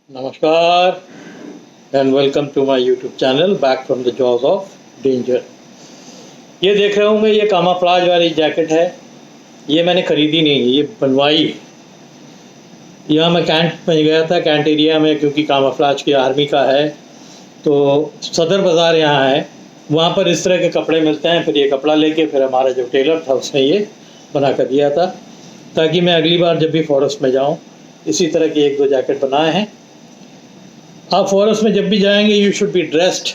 Namaskar and welcome to my YouTube channel back from the jaws of danger। ये देख रहे होंगे, ये कामाफ्लाज वाली जैकेट है। ये मैंने खरीदी नहीं है, ये बनवाई है। यहाँ मैं कैंट में गया था, कैंट एरिया में, क्योंकि कामाफ्लाज की आर्मी का है। तो सदर बाज़ार यहाँ है, वहाँ पर इस तरह के कपड़े मिलते हैं। फिर ये कपड़ा लेके फिर हमारा जो टेलर था उसने ये बना कर दिया था, ताकि मैं अगली बार जब भी फॉरेस्ट में जाऊँ इसी तरह की एक दो जैकेट बनाए हैं। आप फॉरेस्ट में जब भी जाएंगे यू शुड बी ड्रेस्ड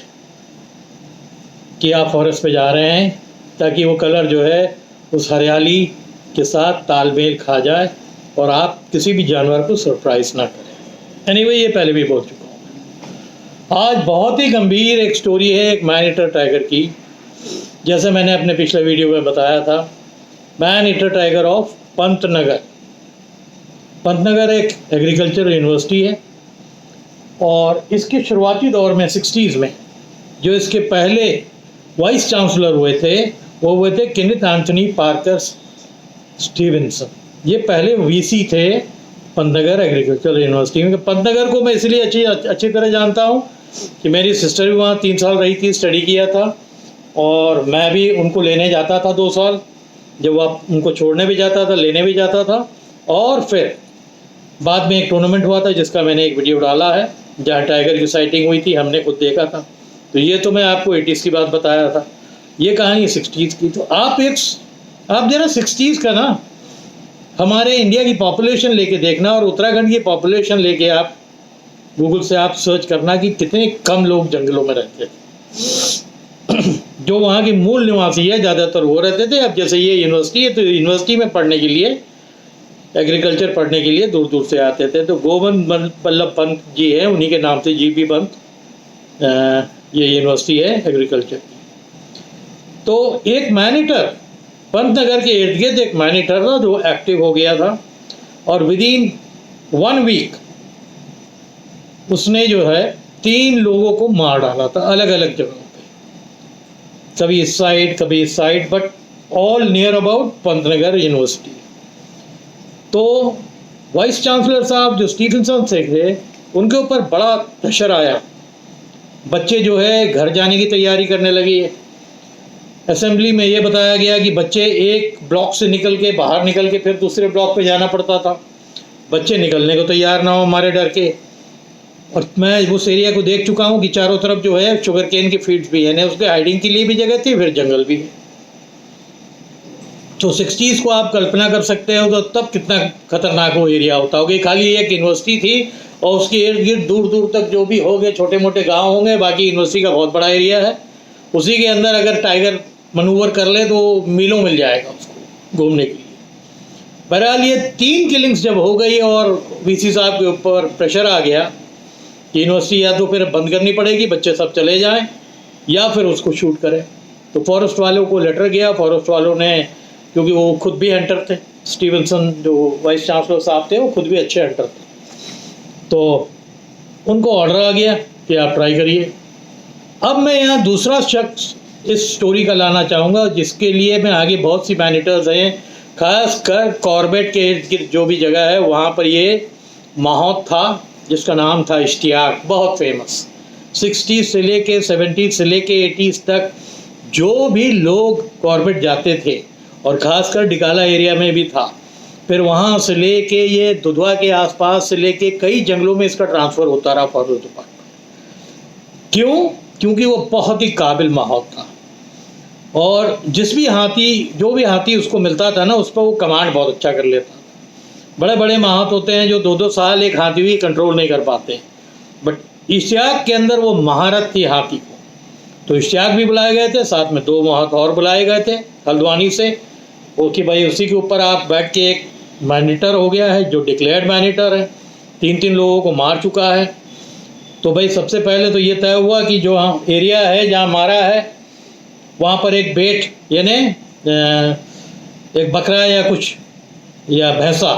कि आप फॉरेस्ट में जा रहे हैं, ताकि वो कलर जो है उस हरियाली के साथ तालमेल खा जाए और आप किसी भी जानवर को सरप्राइज ना करें। एनीवे, ये पहले भी बोल चुका हूँ। आज बहुत ही गंभीर एक स्टोरी है एक मैन ईटर टाइगर की। जैसे मैंने अपने पिछले वीडियो में बताया था, man eater tiger of Pantnagar. Pantnagar एक एग्रीकल्चर यूनिवर्सिटी है और इसके शुरुआती दौर में 60s में जो इसके पहले वाइस चांसलर हुए थे वो हुए थे केनेथ एंथनी पार्कर स्टीवेंसन। ये पहले वीसी थे पंतनगर एग्रीकल्चर यूनिवर्सिटी में। पंतनगर को मैं इसलिए अच्छी तरह जानता हूँ कि मेरी सिस्टर भी वहाँ 3 साल रही थी, स्टडी किया था, और मैं भी उनको लेने जाता था 2 साल। जब आप उनको छोड़ने भी जाता था, लेने भी जाता था। और फिर बाद में एक टूर्नामेंट हुआ था जिसका मैंने एक वीडियो डाला है, जहाँ टाइगर की साइटिंग हुई थी, हमने खुद देखा था। तो ये तो मैं आपको 80s की बात बताया था, ये कहानी 60s की। तो आप जरा 60s का ना हमारे इंडिया की पॉपुलेशन लेके देखना और उत्तराखंड की पॉपुलेशन लेके आप गूगल से आप सर्च करना कि कितने कम लोग जंगलों में रहते थे। जो वहाँ के मूल निवासी है ज़्यादातर वो रहते थे। अब जैसे ये यूनिवर्सिटी है तो यूनिवर्सिटी में पढ़ने के लिए, एग्रीकल्चर पढ़ने के लिए दूर दूर से आते थे। तो गोविंद बल्लभ पंत जी हैं, उन्हीं के नाम से जीबी पंत ये यूनिवर्सिटी है एग्रीकल्चर की। तो एक मैनीटर पंतनगर के इर्द गिर्द एक मैनीटर था जो एक्टिव हो गया था, और विदिन 1 वीक उसने जो है 3 लोगों को मार डाला था अलग अलग जगहों पे, कभी इस side, but all near about Pantnagar university. तो वाइस चांसलर साहब जो स्टीफनसन से थे, उनके ऊपर बड़ा प्रेशर आया। बच्चे जो है घर जाने की तैयारी करने लगे। असेंबली में ये बताया गया कि बच्चे एक ब्लॉक से निकल के बाहर निकल के फिर दूसरे ब्लॉक पे जाना पड़ता था। बच्चे निकलने को तैयार ना हो हमारे डर के। और मैं उस एरिया को देख चुका हूँ कि चारों तरफ जो है शुगर केन की फील्ड्स भी है, उसके हाइडिंग के लिए भी जगह थी, फिर जंगल भी है। तो 60s को आप कल्पना कर सकते हो तो तब कितना खतरनाक वो एरिया होता होगा। खाली एक यूनिवर्सिटी थी और उसके इर्द गिर्द दूर दूर तक जो भी होंगे छोटे मोटे गांव होंगे, बाकी यूनिवर्सिटी का बहुत बड़ा एरिया है। उसी के अंदर अगर टाइगर मनूवर कर ले तो मीलों मिल जाएगा उसको घूमने के लिए। बहरहाल ये 3 किलिंग्स जब हो गई और वीसी साहब के ऊपर प्रेशर आ गया कि यूनिवर्सिटी या तो फिर बंद करनी पड़ेगी, बच्चे सब चले जाएं, या फिर उसको शूट करें। तो फॉरेस्ट वालों को लेटर गया। फॉरेस्ट वालों ने, क्योंकि वो खुद भी हंटर थे, स्टीवेंसन जो वाइस चांसलर साहब थे वो खुद भी अच्छे हंटर थे, तो उनको ऑर्डर आ गया कि आप ट्राई करिए। अब मैं यहाँ दूसरा शख्स इस स्टोरी का लाना चाहूँगा, जिसके लिए मैं आगे बहुत सी मैनीटर्स हैं, खास कर कॉर्बेट के इर्द गिर्द जो भी जगह है वहाँ पर ये माहौत था जिसका नाम था इश्तियाक, बहुत फेमस। 60s से लेके 70s से लेके 80s तक जो भी लोग कॉर्बेट जाते थे, और ख़ासकर डिकाला एरिया में भी था, फिर वहाँ से लेके ये दुधवा के आसपास से लेके कई जंगलों में इसका ट्रांसफ़र होता रहा फॉरेस्ट डिपार्टमेंट। क्यों? क्योंकि वो बहुत ही काबिल माहौल था, और जो भी हाथी उसको मिलता था ना, उस पर वो कमांड बहुत अच्छा कर लेता। बड़े बड़े माहौत होते हैं जो 2-2 साल एक हाथी भी कंट्रोल नहीं कर पाते, बट इश्तियाक के अंदर वो महारत थी हाथी को। तो इश्तियाक भी बुलाए गए थे, साथ में 2 माहौत और बुलाए गए थे हल्द्वानी से, वो कि भाई उसी के ऊपर आप बैठ के एक मैनीटर हो गया है जो डिक्लेयर्ड मैनीटर है, 3 लोगों को मार चुका है। तो भाई सबसे पहले तो ये तय हुआ कि जो एरिया है जहाँ मारा है वहाँ पर एक बेट यानी एक बकरा या कुछ या भैंसा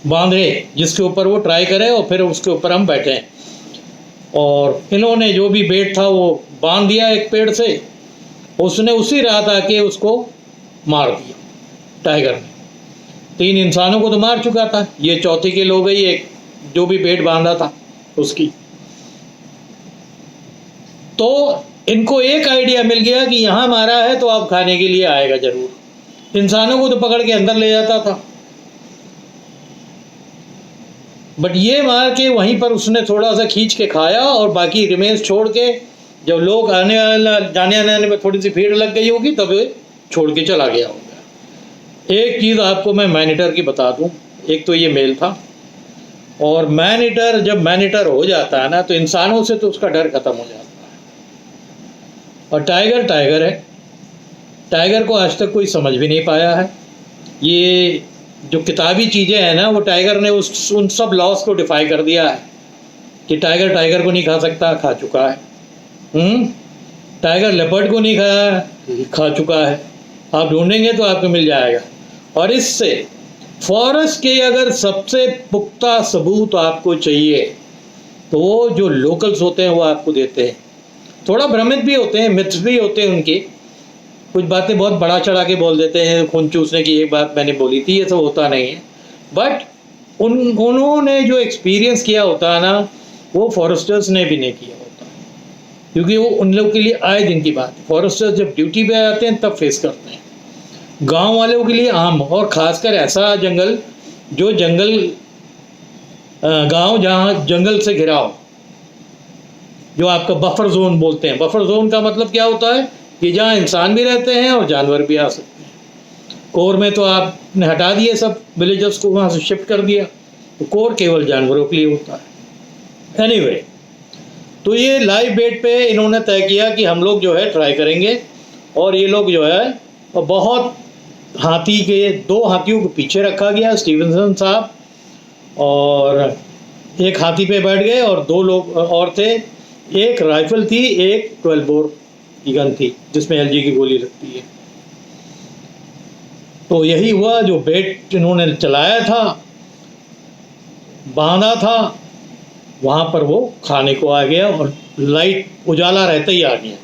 बांधे, जिसके ऊपर वो ट्राई करे और फिर उसके ऊपर हम बैठें। और इन्होंने जो भी बेट था वो बांध दिया एक पेड़ से, उसने उसी रात आके उसको मार दिया टाइगर ने। 3 इंसानों को तो मार चुका था, ये चौथी किल हो गई एक जो भी पेट बांधा था। उसकी। तो इनको एक आइडिया मिल गया कि यहाँ मारा है तो अब खाने के लिए आएगा जरूर। इंसानों को तो पकड़ के अंदर ले जाता था, बट ये मार के वहीं पर उसने थोड़ा सा खींच के खाया और बाकी रिमेन्स छोड़ के, जब लोग आने वाला जाने आने में थोड़ी सी भीड़ लग गई होगी तब छोड़ के चला गया होगा। एक चीज़ आपको मैं मैन ईटर की बता दूं, एक तो ये मेल था, और मैन ईटर जब मैन ईटर हो जाता है ना तो इंसानों से तो उसका डर खत्म हो जाता है। और टाइगर टाइगर है, टाइगर को आज तक कोई समझ भी नहीं पाया है। ये जो किताबी चीज़ें हैं ना, वो टाइगर ने उन सब लॉस को डिफाई कर दिया है कि टाइगर टाइगर को नहीं खा सकता, खा चुका है। टाइगर लेपर्ड को नहीं खाया, खा चुका है। आप ढूंढेंगे तो आपको मिल जाएगा। और इससे फॉरेस्ट के अगर सबसे पुख्ता सबूत आपको चाहिए तो वो जो लोकल्स होते हैं वो आपको देते हैं। थोड़ा भ्रमित भी होते हैं, मिथ्स भी होते हैं उनके, कुछ बातें बहुत बड़ा चढ़ा के बोल देते हैं। खून चूसने की एक बात मैंने बोली थी, ये सब होता नहीं है। बट उन्होंने जो एक्सपीरियंस किया होता है ना, वो फॉरेस्टर्स ने भी नहीं किया होता, क्योंकि वो उन लोगों के लिए आए दिन की बात है। फॉरेस्टर्स जब ड्यूटी पे आते हैं तब फेस करते हैं। गांव वालों के लिए आम, और ख़ासकर ऐसा जंगल जो जंगल गांव जहाँ जंगल से घिरा हो, जो आपका बफर जोन बोलते हैं। बफर जोन का मतलब क्या होता है कि जहाँ इंसान भी रहते हैं और जानवर भी आ सकते हैं। कोर में तो आपने हटा दिए सब विलेजर्स को, वहाँ से शिफ्ट कर दिया, तो कोर केवल जानवरों के लिए होता है। एनीवे, तो ये लाइव बेट पे इन्होंने तय किया कि हम लोग जो है ट्राई करेंगे। और ये लोग जो है बहुत हाथी के 2 हाथियों को पीछे रखा गया, स्टीवनसन साहब, और एक हाथी पे बैठ गए और 2 लोग और थे। एक राइफल थी, एक 12 बोर की गन थी जिसमें LG की गोली लगती है। तो यही हुआ, जो बेट इन्होंने चलाया था, बांधा था, वहाँ पर वो खाने को आ गया और लाइट उजाला रहते ही आ गया।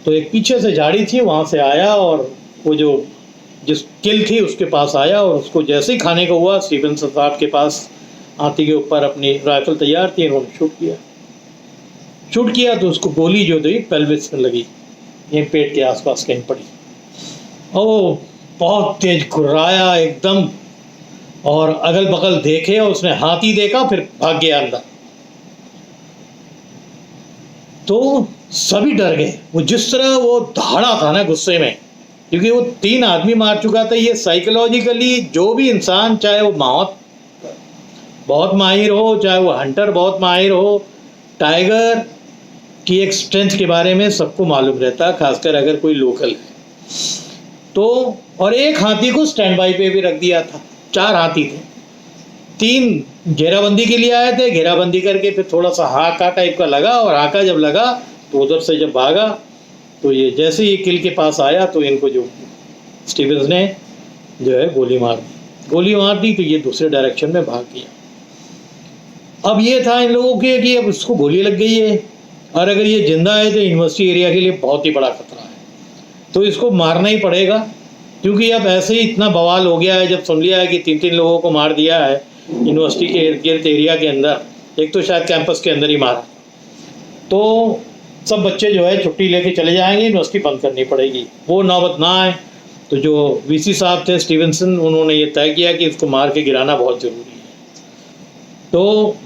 तो एक पीछे से झाड़ी थी, वहाँ से आया और वो जो जिस किल थी उसके पास आया, और उसको जैसे ही खाने को हुआ, स्टीवनसन साहब के पास हाथी के ऊपर अपनी राइफल तैयार थी, इन्होंने शूट किया तो उसको गोली जो थी पेल्विस में लगी, ये पेट के आसपास कहीं पड़ी, और वो बहुत तेज घुर्राया एकदम, और अगल बगल देखे और उसने हाथी देखा, फिर भाग गया अंदर। तो सभी डर गए। वो जिस तरह वो दहाड़ा था ना गुस्से में, क्योंकि वो 3 आदमी मार चुका था। ये साइकोलॉजिकली जो भी इंसान, चाहे वो मौत बहुत माहिर हो, चाहे वो हंटर बहुत माहिर हो, टाइगर की एक स्ट्रेंथ के बारे में सबको मालूम रहता है, खासकर अगर कोई लोकल है तो। और एक हाथी को स्टैंड बाई पे भी रख दिया था। 4 हाथी थे, 3 घेराबंदी के लिए आए थे, घेराबंदी करके फिर थोड़ा सा हाका टाइप का लगा, और हाका जब लगा तो उधर से जब भागा तो ये जैसे ही किल के पास आया तो इनको जो स्टीवंस ने जो है गोली मार दी, तो ये दूसरे डायरेक्शन में भाग गया। अब ये था इन लोगों के कि अब उसको गोली लग गई है, और अगर ये जिंदा है तो यूनिवर्सिटी एरिया के लिए बहुत ही बड़ा खतरा है, तो इसको मारना ही पड़ेगा। क्योंकि अब ऐसे ही इतना बवाल हो गया है, जब सुन लिया है कि 3 लोगों को मार दिया है यूनिवर्सिटी के इर्द गिर्द एरिया के अंदर, एक तो शायद कैंपस के अंदर ही मारा, तो सब बच्चे जो है छुट्टी लेके चले जाएंगे, यूनिवर्सिटी बंद करनी पड़ेगी। वो नौबत ना आए, तो जो VC साहब थे स्टीवनसन, उन्होंने ये तय किया कि इसको मार के गिराना बहुत ज़रूरी है। तो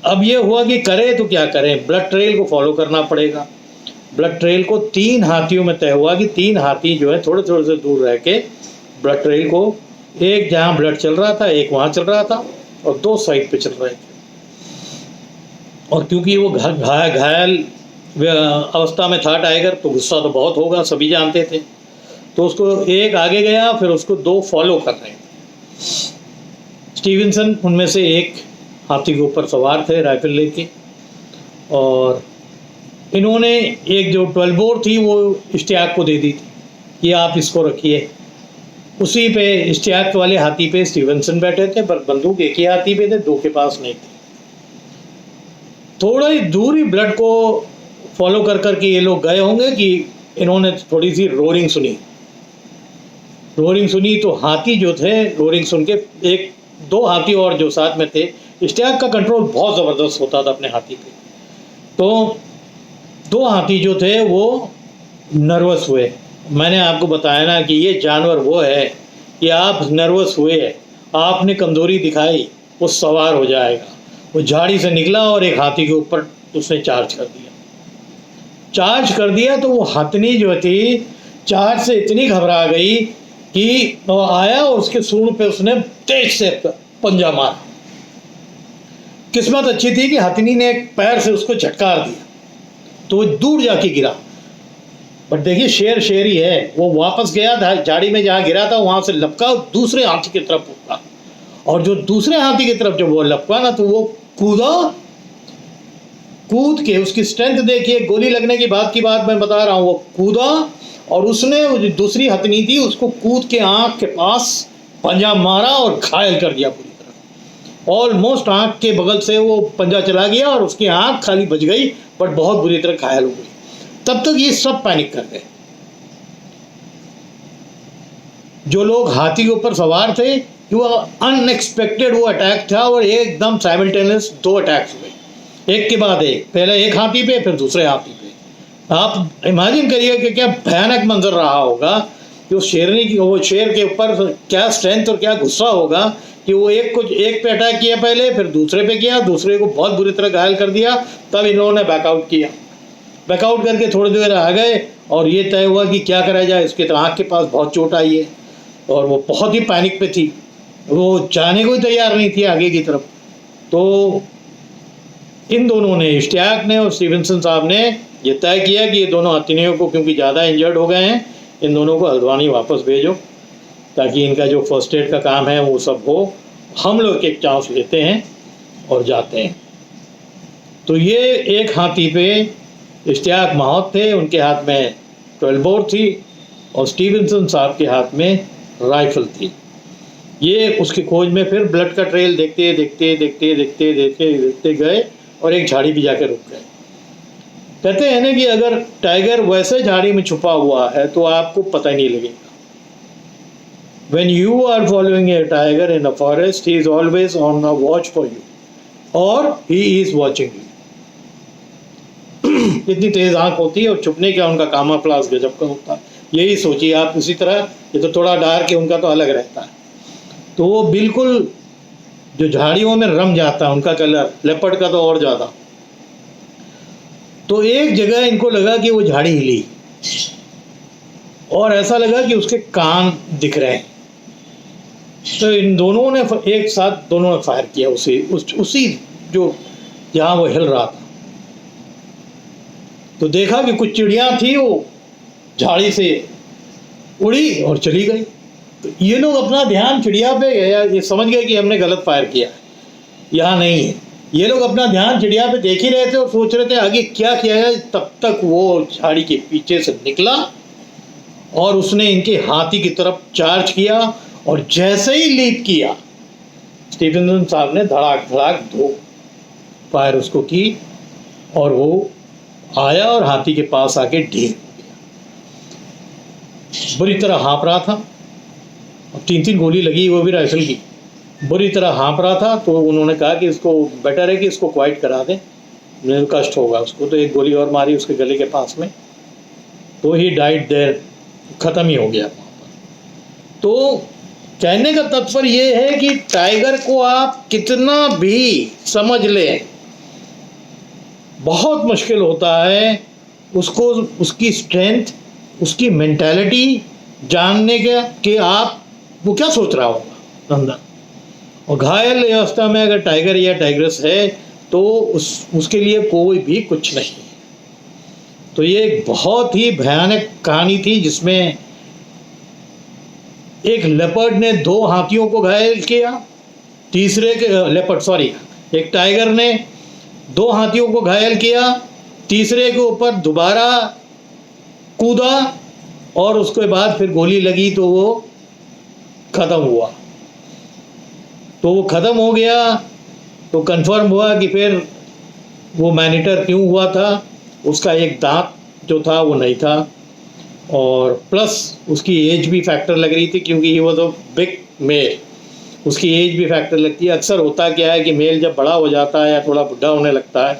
अब ये हुआ कि करे तो क्या करें, ब्लड ट्रेल को फॉलो करना पड़ेगा। ब्लड ट्रेल को 3 हाथियों में तय हुआ कि 3 हाथी जो है थोड़े थोड़े से दूर रह के ब्लड ट्रेल को, एक जहाँ ब्लड चल रहा था, एक वहाँ चल रहा था, और 2 साइड पे चल रहे थे। और क्योंकि वो घायल अवस्था में था टाइगर, तो गुस्सा तो बहुत होगा, सभी जानते थे। तो उसको एक आगे गया, फिर उसको 2 फॉलो कर रहे थे। स्टीवनसन उनमें से एक हाथी के ऊपर सवार थे राइफल लेके, और इन्होंने एक जो 12 बोर थी वो इश्तियाक को दे दी थी कि आप इसको रखिए। उसी पे इश्तियाक वाले हाथी पे स्टीवनसन बैठे थे, पर बंदूक एक ही हाथी पे थे, 2 के पास नहीं थे। थोड़ा ही दूर ही ब्लड को फॉलो कर करके ये लोग गए होंगे कि इन्होंने थोड़ी सी रोरिंग सुनी, तो हाथी जो थे रोरिंग सुन के एक 2 हाथी और जो साथ में थे, इश्तियाक का कंट्रोल बहुत ज़बरदस्त होता था अपने हाथी पे। तो 2 हाथी जो थे वो नर्वस हुए। मैंने आपको बताया ना कि ये जानवर वो है कि आप नर्वस हुए, आपने कमज़ोरी दिखाई, वो सवार हो जाएगा। वो झाड़ी से निकला और एक हाथी के ऊपर उसने चार्ज कर दिया। चार्ज कर दिया तो वो हथनी जो थी चार्ज से इतनी घबरा गई कि वो आया और उसके सूंड पे उसने तेज से पंजा मारा। किस्मत अच्छी थी कि हथनी ने एक पैर से उसको झटकार दिया तो वो दूर जाके गिरा। बट देखिए शेर शेर ही है, वो वापस गया झाड़ी में जहाँ गिरा था वहाँ से लपका दूसरे हाथी की तरफ उठा, और जो दूसरे हाथी की तरफ जब वो लपका ना तो वो कूदा, कूद के उसकी स्ट्रेंथ देखिए, गोली लगने की बात मैं बता रहा हूँ, वो कूदा और उसने जो दूसरी हथनी थी उसको कूद के आँख के पास पंजा मारा और घायल कर दिया पूरी तरह। ऑलमोस्ट आँख के बगल से वो पंजा चला गया और उसकी आँख खाली बच गई, बट बहुत बुरी तरह घायल हो गई। तब तक ये सब पैनिक कर गए। जो लोग हाथी के ऊपर सवार थे कि वो अनएक्सपेक्टेड वो अटैक था और एकदम साइमल्टेनियस 2 अटैक्स हुए, एक के बाद एक, पहले एक हाथी पे फिर दूसरे हाथी पे। आप इमेजिन करिए कि क्या भयानक मंजर रहा होगा कि वो शेर के ऊपर क्या स्ट्रेंथ और क्या गुस्सा होगा कि वो एक पे अटैक किया पहले, फिर दूसरे पे किया, दूसरे को बहुत बुरी तरह घायल कर दिया, तब इन्होंने बैकआउट किया। बैकआउट करके थोड़ी देर आ गए और ये तय हुआ कि क्या करा जाए। उसके तो आँख के पास बहुत चोट आई है और वो बहुत ही पैनिक पे थी, वो जाने को ही तैयार नहीं थी आगे की तरफ। तो इन दोनों ने, इश्तियाक ने और स्टीवेंसन साहब ने ये तय किया कि ये दोनों हथनियों को, क्योंकि ज़्यादा इंजर्ड हो गए हैं, इन दोनों को हल्द्वानी वापस भेजो ताकि इनका जो फर्स्ट एड का काम है वो सब हो। हम लोग एक चांस लेते हैं और जाते हैं। तो ये एक हाथी पे इश्तियाक माहौत थे, उनके हाथ में 12 बोर थी और स्टीवेंसन साहब के हाथ में राइफल थी। ये उसकी खोज में फिर ब्लड का ट्रेल देखते गए और एक झाड़ी भी जाकर रुक गए। कहते हैं ना कि अगर टाइगर वैसे झाड़ी में छुपा हुआ है तो आपको पता ही नहीं लगेगा। When you are following a tiger in the forest, he is always on the watch for you, or he is watching you. इतनी तेज आंख होती है और छुपने का उनका कामाफ्लाज गजब का होता है। यही सोचिए आप। इसी तरह ये तो थोड़ा डार्क है, उनका तो अलग रहता है। तो वो बिल्कुल जो झाड़ियों में रम जाता है उनका कलर, लेपर्ड का तो और ज़्यादा। तो एक जगह इनको लगा कि वो झाड़ी हिली और ऐसा लगा कि उसके कान दिख रहे हैं। तो इन दोनों ने एक साथ दोनों ने फायर किया उसी जो जहाँ वो हिल रहा था। तो देखा कि कुछ चिड़िया थी, वो झाड़ी से उड़ी और चली गई। तो ये लोग अपना ध्यान चिड़िया पे गया, ये समझ गए कि हमने गलत फायर किया, यहाँ नहीं है। ये लोग अपना ध्यान चिड़िया पे देख ही रहे थे और सोच रहे थे आगे क्या किया जाए। तब तक वो झाड़ी के पीछे से निकला और उसने इनके हाथी की तरफ चार्ज किया और जैसे ही लीप किया, स्टीवेंसन साहब ने धड़ाक धड़ाक 2 फायर उसको की और वो आया और हाथी के पास आके ढेर हो गया। बुरी तरह हाँप रहा था और 3-3 गोली लगी, वो भी राइफल की। बुरी तरह हाँप रहा था। तो उन्होंने कहा कि इसको बेटर है कि इसको क्वाइट करा दें, नहीं कष्ट होगा उसको। तो एक गोली और मारी उसके गले के पास में, तो ही डाइड देयर, ख़त्म ही हो गया। तो कहने का तात्पर्य ये है कि टाइगर को आप कितना भी समझ लें, बहुत मुश्किल होता है उसको, उसकी स्ट्रेंथ, उसकी मेंटालिटी जानने का कि आप वो क्या सोच रहा होगा अंदर। और घायल अवस्था में अगर टाइगर या टाइग्रेस है तो उसके लिए कोई भी कुछ नहीं। तो ये एक बहुत ही भयानक कहानी थी जिसमें एक लेपर्ड ने 2 हाथियों को घायल किया, एक टाइगर ने 2 हाथियों को घायल किया, तीसरे के ऊपर दोबारा कूदा और उसके बाद फिर गोली लगी तो वो ख़त्म हुआ। तो वो ख़त्म हो गया तो कंफर्म हुआ कि फिर वो मैनीटर क्यों हुआ था। उसका एक दांत जो था वो नहीं था और प्लस उसकी एज भी फैक्टर लग रही थी क्योंकि he was a big male. उसकी एज भी फैक्टर लगती है। अक्सर होता क्या है कि मेल जब बड़ा हो जाता है या थोड़ा बुढ़ा होने लगता है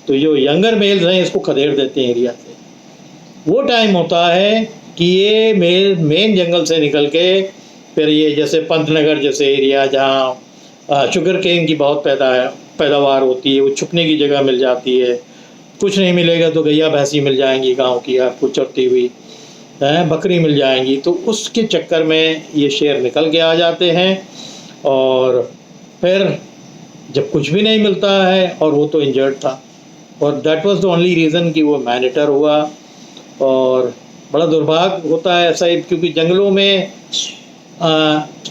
तो जो यंगर मेल्स हैं इसको खदेड़ देते हैं एरिया से। वो टाइम होता है कि ये मेल मेन जंगल से निकल के फिर ये जैसे पंतनगर जैसे एरिया जहाँ शुगर केन की बहुत पैदावार होती है, वो छुपने की जगह मिल जाती है। कुछ नहीं मिलेगा तो गैया भैंसी मिल जाएंगी गांव की, आपको चरती हुई बकरी मिल जाएंगी। तो उसके चक्कर में ये शेर निकल के आ जाते हैं और फिर जब कुछ भी नहीं मिलता है, और वो तो इंजर्ड था, और that was the only reason कि वो मैनेटर हुआ। और बड़ा दुर्भाग्य होता है ऐसा ही, क्योंकि जंगलों में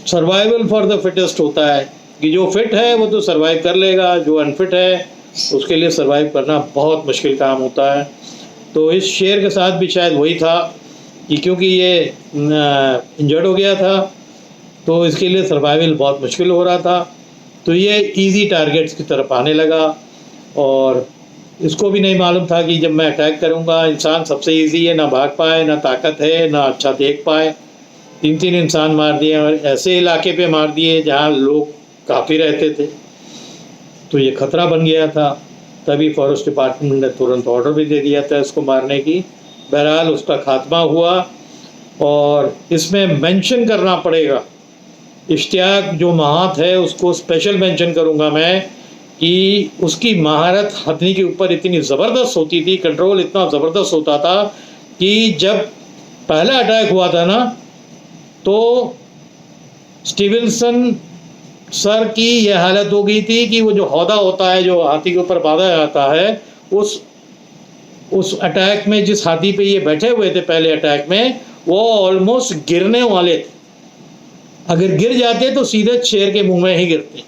सर्वाइवल फॉर द फिटेस्ट होता है कि जो फिट है वो तो सर्वाइव कर लेगा, जो अनफिट है उसके लिए सर्वाइव करना बहुत मुश्किल काम होता है। तो इस शेर के साथ भी शायद वही था कि क्योंकि ये इंजर्ड हो गया था तो इसके लिए सर्वाइवल बहुत मुश्किल हो रहा था, तो ये इजी टारगेट्स की तरफ आने लगा। और इसको भी नहीं मालूम था कि जब मैं अटैक करूंगा, इंसान सबसे इजी है, ना भाग पाए, ना ताकत है, ना अच्छा देख पाए। 3 इंसान मार दिए, और ऐसे इलाके पे मार दिए जहाँ लोग काफ़ी रहते थे, तो ये खतरा बन गया था। तभी फॉरेस्ट डिपार्टमेंट ने तुरंत ऑर्डर भी दे दिया था इसको मारने की। बहरहाल उसका खात्मा हुआ। और इसमें मेंशन करना पड़ेगा, इश्तियाक जो महात है उसको स्पेशल मेंशन करूंगा मैं, कि उसकी महारत हथनी के ऊपर इतनी ज़बरदस्त होती थी, कंट्रोल इतना ज़बरदस्त होता था कि जब पहला अटैक हुआ था ना, तो स्टीवेंसन सर की यह हालत हो गई थी कि वो जो हौदा होता है जो हाथी के ऊपर बांधा जाता है, उस अटैक में जिस हाथी पे ये बैठे हुए थे पहले अटैक में, वो ऑलमोस्ट गिरने वाले थे। अगर गिर जाते तो सीधे शेर के मुंह में ही गिरते,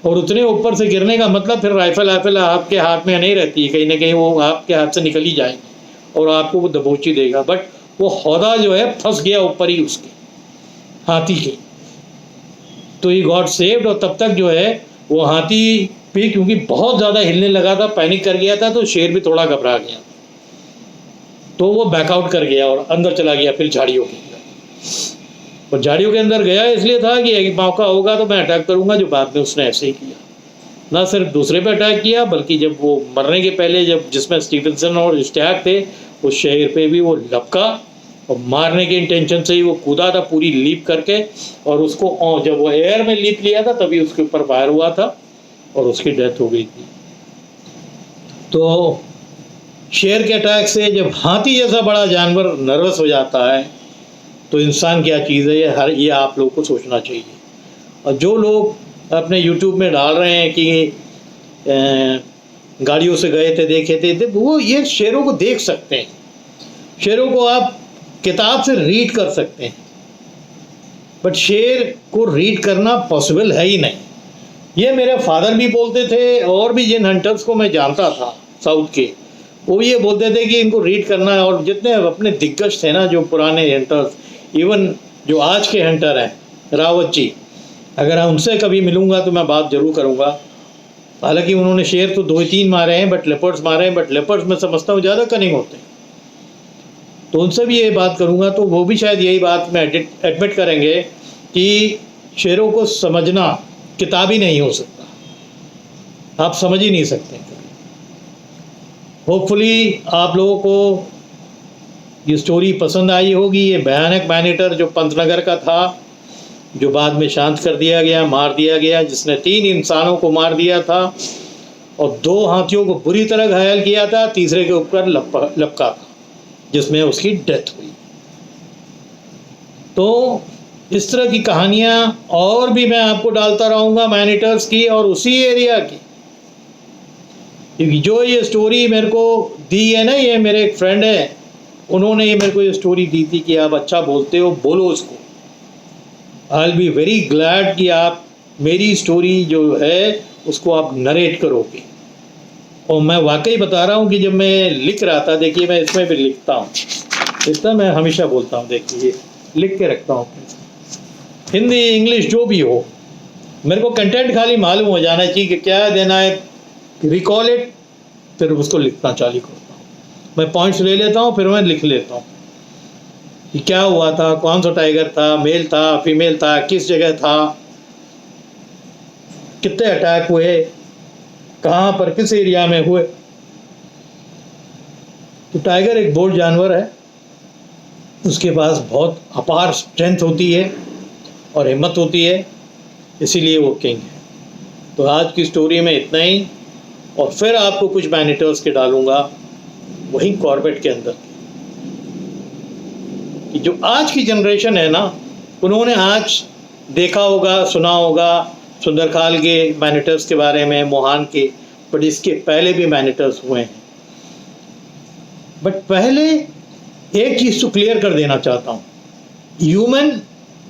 और उतने ऊपर से गिरने का मतलब फिर राइफल आपके हाथ में नहीं रहती है, कहीं ना कहीं वो आपके हाथ से निकल ही जाएगी और आपको वो दबोची देगा। बट वो हौदा जो है फंस गया ऊपर ही उसके हाथी के, तो ही गॉट सेव्ड। और तब तक जो है वो हाथी भी क्योंकि बहुत ज़्यादा हिलने लगा था, पैनिक कर गया था, तो शेर भी थोड़ा घबरा गया, तो वो बैकआउट कर गया और अंदर चला गया फिर झाड़ियों के अंदर। और झाड़ियों के अंदर गया इसलिए था कि एक मौका होगा तो मैं अटैक करूंगा, जो बाद में उसने ऐसे ही किया। ना सिर्फ दूसरे पे अटैक किया, बल्कि जब वो मरने के पहले, जब जिसमें स्टीवेंसन और इश्तियाक थे, उस शेर पे भी वो लपका और मारने के इंटेंशन से ही वो कूदा था पूरी लीप करके, और उसको जब वो एयर में लीप लिया था तभी उसके ऊपर फायर हुआ था और उसकी डेथ हो गई थी। तो शेर के अटैक से जब हाथी जैसा बड़ा जानवर नर्वस हो जाता है तो इंसान क्या चीज़ है, ये आप लोगों को सोचना चाहिए। और जो लोग अपने YouTube में डाल रहे हैं कि गाड़ियों से गए थे, देखे थे, वो ये शेरों को देख सकते हैं, शेरों को आप किताब से रीड कर सकते हैं, बट शेर को रीड करना पॉसिबल है ही नहीं। ये मेरे फादर भी बोलते थे, और भी जिन हंटर्स को मैं जानता था साउथ के, वो ये बोलते थे कि इनको रीड करना है। और जितने अपने दिग्गज थे ना, जो पुराने हंटर्स, इवन जो आज के हंटर हैं, रावत जी, अगर उनसे कभी मिलूंगा तो मैं बात जरूर करूंगा। हालांकि उन्होंने शेर तो 2-3 मारे हैं, बट लेपर्ड्स मारे हैं, बट लेपर्ड्स में समझता हूँ ज़्यादा कनिंग होते हैं, तो उनसे भी ये बात करूंगा, तो वो भी शायद यही बात में एडमिट करेंगे कि शेरों को समझना किताबी नहीं हो सकता, आप समझ ही नहीं सकते। होपफुली आप लोगों को ये स्टोरी पसंद आई होगी। ये भयानक मैनेटर जो पंतनगर का था, जो बाद में शांत कर दिया गया, मार दिया गया, जिसने 3 इंसानों को मार दिया था और 2 हाथियों को बुरी तरह घायल किया था, तीसरे के ऊपर लपका था जिसमें उसकी डेथ हुई। तो इस तरह की कहानियाँ और भी मैं आपको डालता रहूँगा मैनेटर्स की और उसी एरिया की, क्योंकि जो ये स्टोरी मेरे को दी है ना, ये मेरे एक फ्रेंड है, उन्होंने ये मेरे को ये स्टोरी दी थी कि आप अच्छा बोलते हो, बोलो उसको। I will be very glad कि आप मेरी स्टोरी जो है उसको आप नरेट करोगे। और मैं वाकई बता रहा हूँ कि जब मैं लिख रहा था, देखिए मैं इसमें भी लिखता हूँ, इतना मैं हमेशा बोलता हूँ, देखिए लिख के रखता हूँ, हिंदी इंग्लिश जो भी हो, मेरे को कंटेंट खाली मालूम हो जाना चाहिए कि क्या देना है, रिकॉल इट, फिर उसको लिखना चालू करता हूँ। मैं पॉइंट्स ले लेता हूँ, फिर मैं लिख लेता हूँ कि क्या हुआ था, कौन सा टाइगर था, मेल था, फीमेल था, किस जगह था, कितने अटैक हुए, कहाँ पर, किस एरिया में हुए। तो टाइगर एक बोल्ड जानवर है, उसके पास बहुत अपार स्ट्रेंथ होती है और हिम्मत होती है, इसीलिए वो किंग है। तो आज की स्टोरी में इतना ही, और फिर आपको कुछ मैनिटर्स के डालूंगा वही कॉर्बेट के अंदर कि जो आज की जनरेशन है ना, उन्होंने आज देखा होगा, सुना होगा सुंदरखाल के मैनिटर्स के बारे में, मोहान के, बट इसके पहले भी मैनिटर्स हुए हैं। बट पहले एक चीज़ तो क्लियर कर देना चाहता हूँ, ह्यूमन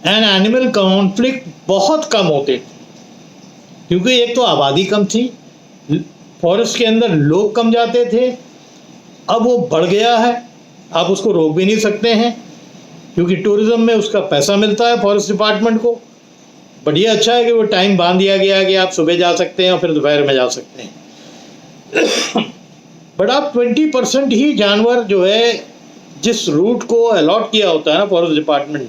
एंड एनिमल कॉन्फ्लिक्ट बहुत कम होते थे, क्योंकि एक तो आबादी कम थी, फॉरेस्ट के अंदर लोग कम जाते थे। अब वो बढ़ गया है, आप उसको रोक भी नहीं सकते हैं, क्योंकि टूरिज्म में उसका पैसा मिलता है फॉरेस्ट डिपार्टमेंट को। बट ये अच्छा है कि वो टाइम बांध दिया गया है कि आप सुबह जा सकते हैं और फिर दोपहर में जा सकते हैं। बट आप 20% ही जानवर जो है जिस रूट को अलॉट किया होता है ना फॉरेस्ट डिपार्टमेंट ने,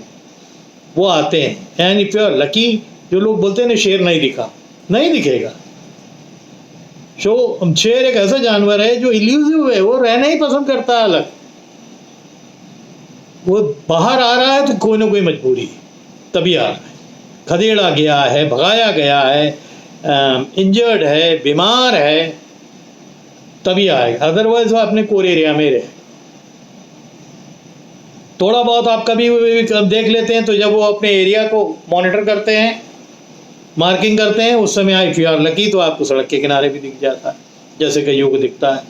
वो आते हैं। And if you are lucky, जो लोग बोलते हैं ना शेर नहीं दिखा, नहीं दिखेगा। शेर एक ऐसा जानवर है जो इल्यूसिव है, वो रहना ही पसंद करता है अलग। वो बाहर आ रहा है तो कोई ना कोई मजबूरी तभी आ रहा है, खदेड़ा गया है, भगाया गया है, इंजर्ड है, बीमार है, तभी आएगा, अदरवाइज वो अपने कोर एरिया में रहे। थोड़ा बहुत आप कभी देख लेते हैं, तो जब वो अपने एरिया को मॉनिटर करते हैं, मार्किंग करते हैं, उस समय इफ यू आर लकी तो आपको सड़क के किनारे भी दिख जाता है, जैसे कईयों को दिखता है।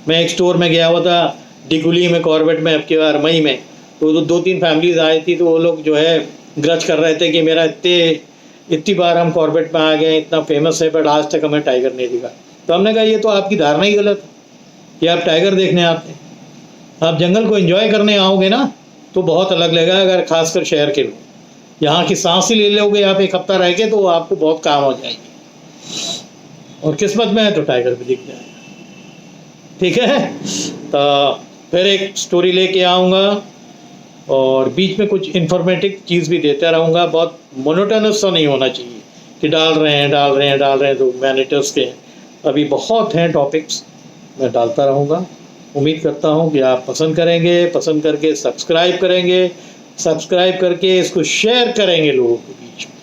मैं एक स्टोर में गया हुआ था डिकुली में, कॉर्बेट में, अब की बार मई में, तो 2-3 फैमिलीज आई थी, तो वो लोग जो है ग्रज कर रहे थे कि मेरा इतनी बार हम कॉर्बेट में आ गए, इतना फेमस है, बट आज तक हमें टाइगर नहीं दिखा। तो हमने कहा ये तो आपकी धारणा ही गलत है कि आप टाइगर देखने आते हैं। आप जंगल को एंजॉय करने आओगे ना तो बहुत अलग लगेगा। अगर खासकर शहर के लोग यहाँ की सांस ही ले लोगे आप एक हफ्ता रह के, तो आपको बहुत काम हो जाएगी, और किस्मत में है तो टाइगर भी दिख जाएगा। ठीक है, तो फिर एक स्टोरी लेके आऊँगा और बीच में कुछ इन्फॉर्मेटिव चीज़ भी देता रहूँगा। बहुत मोनोटोनस सा नहीं होना चाहिए कि डाल रहे हैं तो मैनिटर्स के अभी बहुत हैं टॉपिक्स, मैं डालता रहूँगा। उम्मीद करता हूँ कि आप पसंद करेंगे, पसंद करके सब्सक्राइब करेंगे, सब्सक्राइब करके इसको शेयर करेंगे लोगों के बीच में।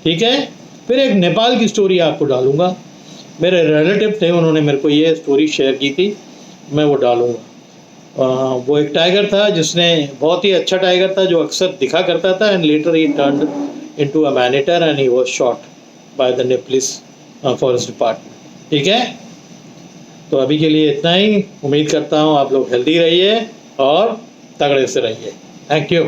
ठीक है, फिर एक नेपाल की स्टोरी आपको डालूँगा। मेरे रिलेटिव थे, उन्होंने मेरे को ये स्टोरी शेयर की थी, मैं वो डालूँगा। वो एक टाइगर था जिसने, बहुत ही अच्छा टाइगर था, जो अक्सर दिखा करता था, and later he turned into a maneater and he was shot by the Nepalese forest department. ठीक है, तो अभी के लिए इतना ही। उम्मीद करता हूँ आप लोग हेल्दी रहिए और तगड़े से रहिए। Thank you.